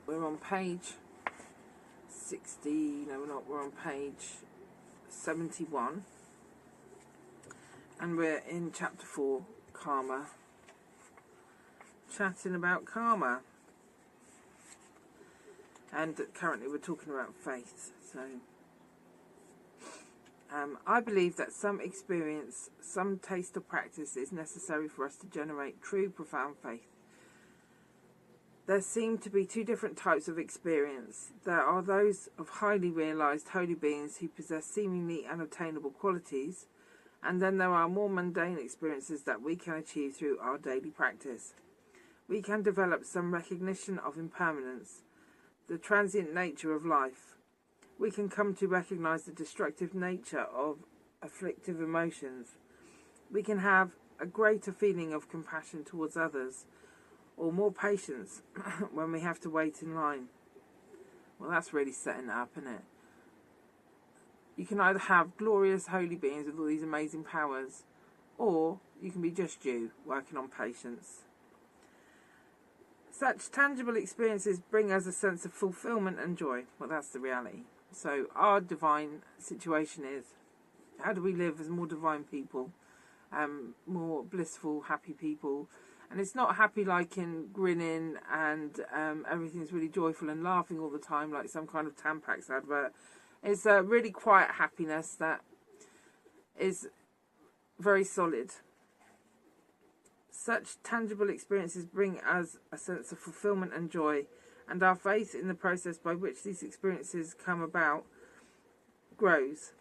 We're on page 60, no we're not, we're on page 71. And we're in chapter 4, Karma. Chatting about karma. And currently we're talking about faith. So, I believe that some experience, some taste or practice is necessary for us to generate true, profound faith. There seem to be two different types of experience. There are those of highly realized holy beings who possess seemingly unobtainable qualities, and then there are more mundane experiences that we can achieve through our daily practice. We can develop some recognition of impermanence, the transient nature of life. We can come to recognize the destructive nature of afflictive emotions. We can have a greater feeling of compassion towards others, or more patience when we have to wait in line. Well, that's really setting it up, isn't it? You can either have glorious holy beings with all these amazing powers, or you can be just you, working on patience. Such tangible experiences bring us a sense of fulfillment and joy. Well, that's the reality. So our divine situation is, how do we live as more divine people, more blissful, happy people? And it's not happy like in grinning and everything's really joyful and laughing all the time like some kind of Tampax advert. It's a really quiet happiness that is very solid. Such tangible experiences bring us a sense of fulfillment and joy, and our faith in the process by which these experiences come about grows.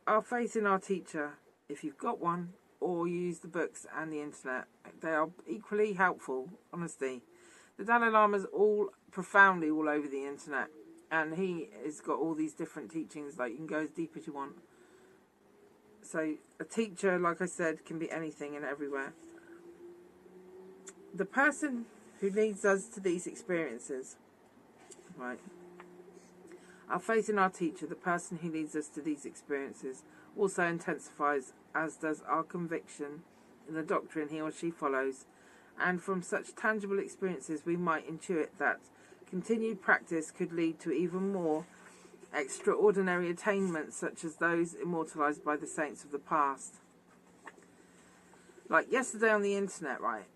Our faith in our teacher, if you've got one, or you use the books and the internet, they are equally helpful, honestly. The Dalai Lama's profoundly all over the internet, and he has got all these different teachings, like you can go as deep as you want. So a teacher, like I said, can be anything and everywhere. The person who leads us to these experiences, right? Our faith in our teacher, the person who leads us to these experiences, also intensifies, as does our conviction in the doctrine he or she follows. And from such tangible experiences, we might intuit that continued practice could lead to even more extraordinary attainments, such as those immortalized by the saints of the past. Like yesterday on the internet, right?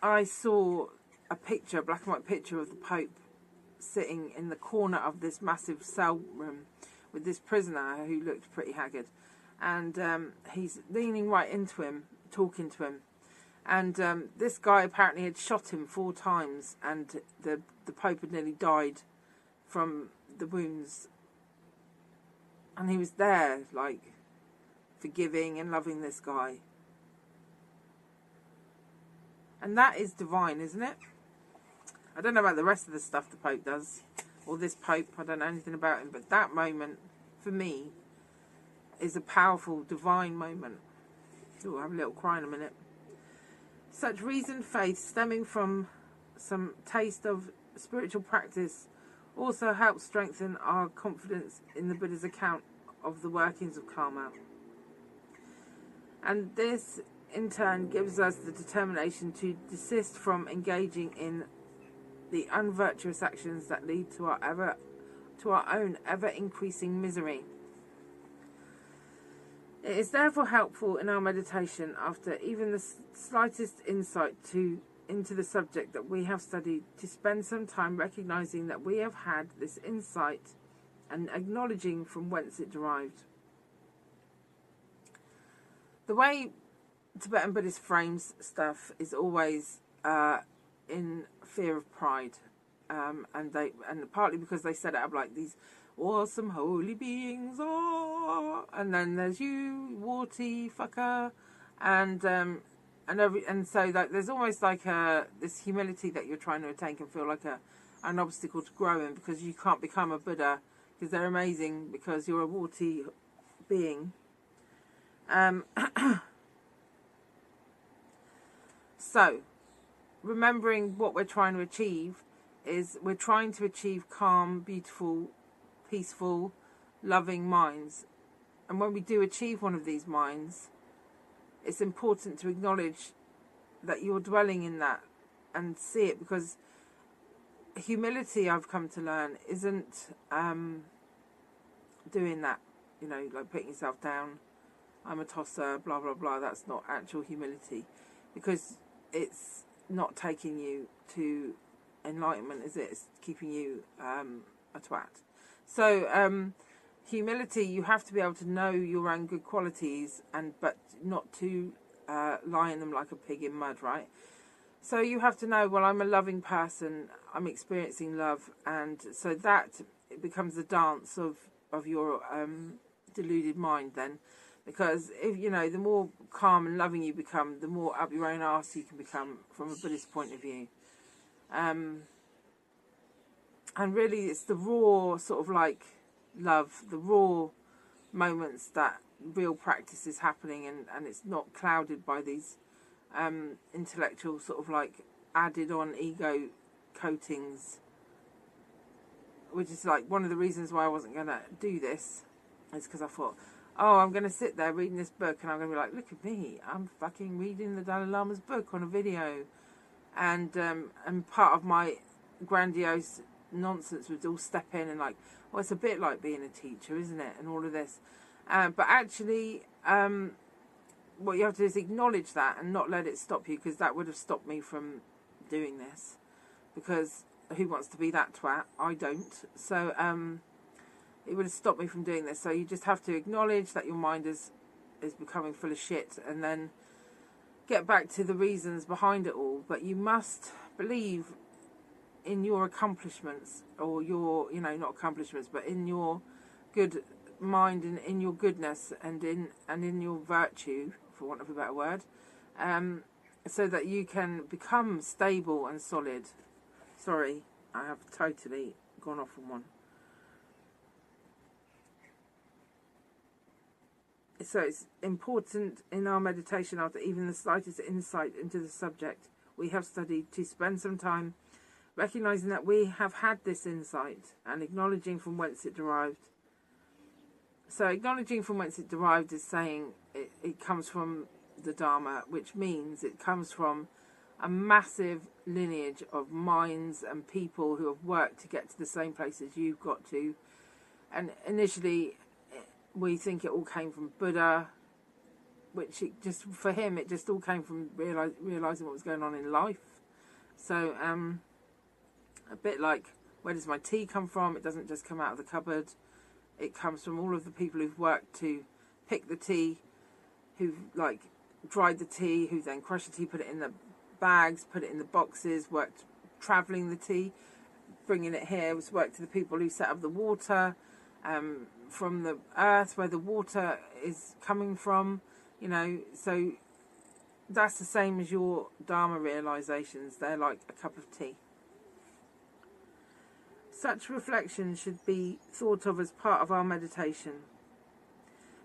I saw a picture, a black and white picture of the Pope sitting in the corner of this massive cell room with this prisoner who looked pretty haggard. And he's leaning right into him, talking to him. And this guy apparently had shot him 4 times, and the Pope had nearly died from the wounds. And he was there, like, forgiving and loving this guy. And that is divine, isn't it? I don't know about the rest of the stuff the Pope does, or this Pope, I don't know anything about him, but that moment, for me, is a powerful, divine moment. Ooh, I'll have a little cry in a minute. Such reasoned faith stemming from some taste of spiritual practice also helps strengthen our confidence in the Buddha's account of the workings of karma. And this, in turn, gives us the determination to desist from engaging in the unvirtuous actions that lead to our own ever-increasing misery. It is therefore helpful in our meditation, after even the slightest insight into the subject that we have studied, to spend some time recognizing that we have had this insight and acknowledging from whence it derived. The way Tibetan Buddhist frames stuff is always in fear of pride, and partly because they set it up like these awesome holy beings, and then there's you, warty fucker, and so that there's almost like this humility that you're trying to attain can feel like an obstacle to growing, because you can't become a Buddha because they're amazing because you're a warty being. So, remembering what we're trying to achieve is we're trying to achieve calm, beautiful, peaceful, loving minds. And when we do achieve one of these minds, it's important to acknowledge that you're dwelling in that and see it, because humility, I've come to learn, isn't doing that, you know, like putting yourself down, I'm a tosser, blah blah blah. That's not actual humility, because it's not taking you to enlightenment, is it? It's keeping you a twat. So humility, you have to be able to know your own good qualities, but not to lie in them like a pig in mud, right? So you have to know, well, I'm a loving person, I'm experiencing love, and so that it becomes the dance of your deluded mind then. Because, if you know, the more calm and loving you become, the more up your own arse you can become from a Buddhist point of view. And really it's the raw sort of like love, the raw moments that real practice is happening, and it's not clouded by these intellectual sort of like added on ego coatings, which is like one of the reasons why I wasn't going to do this, is because I thought, oh, I'm going to sit there reading this book and I'm going to be like, look at me, I'm fucking reading the Dalai Lama's book on a video. And part of my grandiose nonsense would all step in and like, well, it's a bit like being a teacher, isn't it? And all of this. But actually, what you have to do is acknowledge that and not let it stop you, because that would have stopped me from doing this. Because who wants to be that twat? I don't. So, it would have stopped me from doing this. So you just have to acknowledge that your mind is becoming full of shit, and then get back to the reasons behind it all. But you must believe in your accomplishments, or your, you know, not accomplishments, but in your good mind and in your goodness and in your virtue, for want of a better word, so that you can become stable and solid. Sorry, I have totally gone off on one. So it's important in our meditation, after even the slightest insight into the subject we have studied, to spend some time recognizing that we have had this insight and acknowledging from whence it derived. So acknowledging from whence it derived is saying it comes from the Dharma, which means it comes from a massive lineage of minds and people who have worked to get to the same place as you've got to. And initially we think it all came from Buddha, which it just, for him, it just all came from realising what was going on in life. So, a bit like, where does my tea come from? It doesn't just come out of the cupboard. It comes from all of the people who've worked to pick the tea, who've like dried the tea, who then crushed the tea, put it in the bags, put it in the boxes, worked travelling the tea, bringing it here. It was work to the people who set up the water, from the earth where the water is coming from, you know. So that's the same as your Dharma realizations. They're like a cup of tea. Such reflection should be thought of as part of our meditation.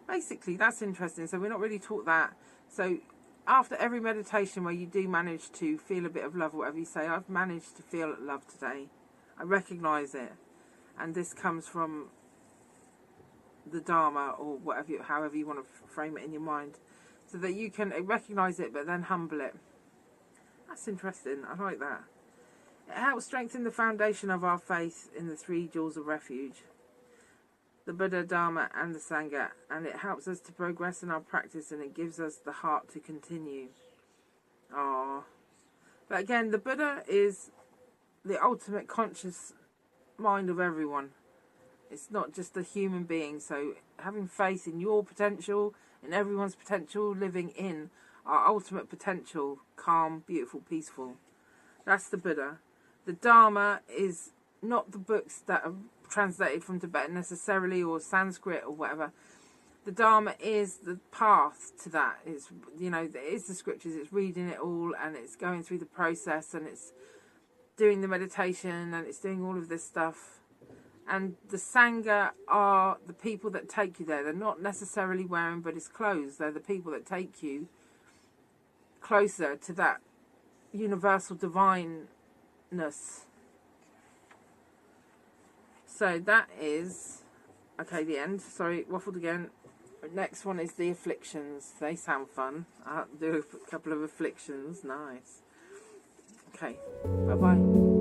Basically, that's interesting. So we're not really taught that. So after every meditation where you do manage to feel a bit of love, or whatever you say, I've managed to feel love today, I recognise it, and this comes from the Dharma, or whatever, however you want to frame it in your mind, so that you can recognise it but then humble it. That's interesting. I like that. It helps strengthen the foundation of our faith in the three jewels of refuge, the Buddha, Dharma and the Sangha, and it helps us to progress in our practice, and it gives us the heart to continue. But again, the Buddha is the ultimate conscious mind of everyone. It's not just a human being. So having faith in your potential, in everyone's potential, living in our ultimate potential, calm, beautiful, peaceful. That's the Buddha. The Dharma is not the books that are translated from Tibetan necessarily, or Sanskrit or whatever. The Dharma is the path to that. It's, you know, it is the scriptures. It's reading it all, and it's going through the process, and it's doing the meditation, and it's doing all of this stuff. And the Sangha are the people that take you there. They're not necessarily wearing Buddhist clothes. They're the people that take you closer to that universal divineness. So that is, okay, the end. Sorry, waffled again. Next one is the afflictions. They sound fun. I'll do a couple of afflictions. Nice. Okay, bye-bye.